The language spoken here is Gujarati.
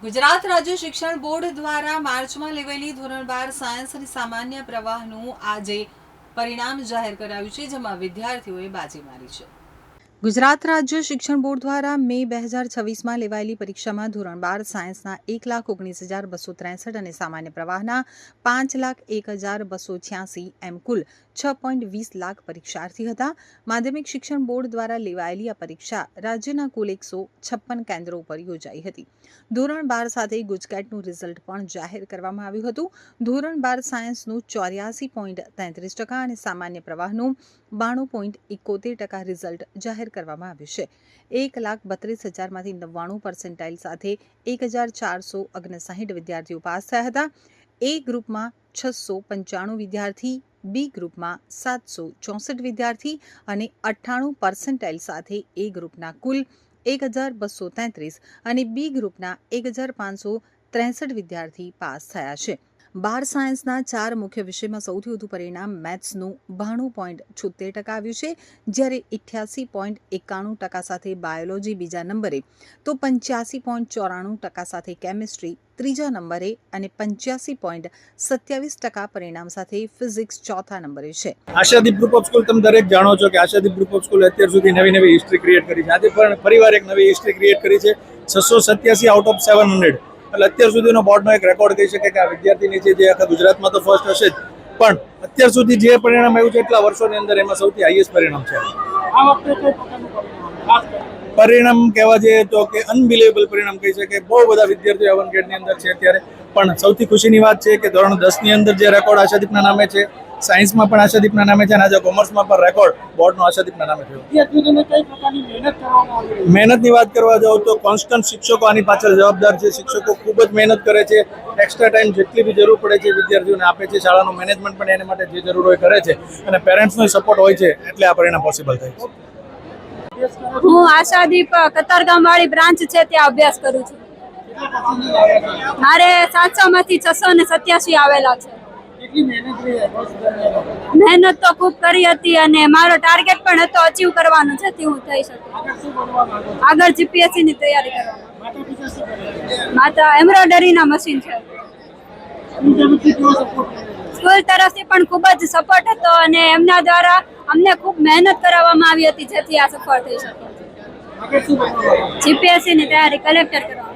ગુજરાત રાજ્ય શિક્ષણ બોર્ડ દ્વારા માર્ચમાં લેવાયેલી ધોરણ 12 સાયન્સ અને સામાન્ય પ્રવાહનું આજે પરિણામ જાહેર કરાયું છે, જેમાં વિદ્યાર્થીઓએ બાજી મારી છે। ગુજરાત રાજ્ય શિક્ષણ બોર્ડ દ્વારા મે 2026માં લેવાયેલી પરીક્ષામાં ધોરણ 12 સાયન્સના 1,19,263 અને સામાન્ય પ્રવાહના 5,01,286 એમ કુલ 6.20 લાખ પરીક્ષાર્થી હતા। માધ્યમિક શિક્ષણ બોર્ડ દ્વારા લેવાયેલી આ પરીક્ષા રાજ્યના કુલ 156 કેન્દ્રો પર યોજાઈ હતી। ધોરણ 12 સાથે ગુજકેટનું રિઝલ્ટ પણ જાહેર કરવામાં આવ્યું હતું। ધોરણ 12 સાયન્સનું 84.33% અને સામાન્ય પ્રવાહનું 92.71% રિઝલ્ટ જાહેર કરવામાં આવ્યું છે। 1,32,000માંથી 99% સાથે 1,459 વિદ્યાર્થીઓ પાસ થયા હતા। એ ગ્રુપમાં 695 વિદ્યાર્થી, બી ગ્રુપમાં 764 વિદ્યાર્થી અને 98% સાથે એ ગ્રુપના કુલ 1,233 અને બી ગ્રુપના 1,563 વિદ્યાર્થી પાસ થયા છે। 12 સાયન્સના 4 મુખ્ય વિષયમાં સૌથી વધુ પરિણામ મેથ્સનું 92.76% આવ્યું છે, જ્યારે 88.91% સાથે બાયોલોજી બીજા નંબરે, તો 85.94% સાથે કેમિસ્ટ્રી ત્રીજા નંબરે અને 85.27% પરિણામ સાથે ફિઝિક્સ ચોથા નંબરે છે। આશાદીપ ગ્રુપ ઓફ સ્કૂલ તમે દરેક જાણો છો કે આશાદીપ ગ્રુપ ઓફ સ્કૂલ અત્યાર સુધી નવી હિસ્ટ્રી ક્રિએટ કરી છે। આજે પણ ફરીવાર એક નવી હિસ્ટ્રી ક્રિએટ કરી છે। 687 આઉટ ઓફ 700 એટલે અત્યાર સુધીનો બોર્ડનો એક રેકોર્ડ કહી શકાય કે આ વિદ્યાર્થીની છે, જે આખા ગુજરાતમાં તો ફર્સ્ટ હશે જ, પણ અત્યાર સુધી જે પરિણામ આવ્યું છે એટલા વર્ષોની અંદર એમાં સૌથી હાઈએસ્ટ પરિણામ છે। આ વખતે કઈ પ્રકારનું પરિણામ કહેવા જઈએ તો કે અનબિલિવેબલ પરિણામ કહી શકાય। બહુ બધા વિદ્યાર્થીઓ A1 ગ્રેડની અંદર છે અત્યારે, પણ સૌથી ખુશીની વાત છે કે ધોરણ 10ની અંદર જે રેકોર્ડ આશાદીપના નામે છે, સાયન્સમાં પણ આશાદીપના નામે છે અને આજે કોમર્સમાં પણ રેકોર્ડ બોર્ડનો આશાદીપના નામે થયો। વિદ્યાર્થીઓને કઈ પ્રકારની મહેનત કરવામાં આવી રહી છે? મહેનતની વાત કરવા જાઉં તો કોન્સ્ટન્ટ શિક્ષકો આની પાછળ જવાબદાર છે। શિક્ષકો ખૂબ જ મહેનત કરે છે, એક્સ્ટ્રા ટાઈમ જેટલી બી જરૂર પડે છે વિદ્યાર્થીઓને આપે છે। શાળાનું મેનેજમેન્ટ પણ એને માટે જે જરૂર હોય કરે છે અને પેરેન્ટ્સનો સપોર્ટ હોય છે, એટલે આ પરિણામ પોસિબલ થાય છે। હું આશાદીપ કતારગામવાળી બ્રાન્ચ છે ત્યાં અભ્યાસ કરું છું। મારે 700માંથી 687 આવેલા છે। કેટલી મહેનત રહી વર્ષ દરમિયાન? મહેનત તો ખૂબ કરી હતી અને મારો ટાર્ગેટ પણ હતો અચીવ કરવાનો, જેથી હું થઈ શકું। આગળ શું બનવા માંગો છો? આગળ જીપીએસસી ની તૈયારી કરવાનો। માતા પિતા શું કરે છે? માતા એમ્બ્રોઇડરીના મશીન છે। સ્કૂલ તરફથી કેવો સપોર્ટ મળે છે? સ્કૂલ તરફથી પણ ખૂબ જ સપોર્ટ હતો અને એમના દ્વારા અમને ખૂબ મહેનત કરાવવામાં આવી હતી, જેથી આ સફળ થઈ શકે। આગળ શું બનવા માંગો છો? જીપીએસસી ની તૈયારી કલેક્ટર કરવાનો।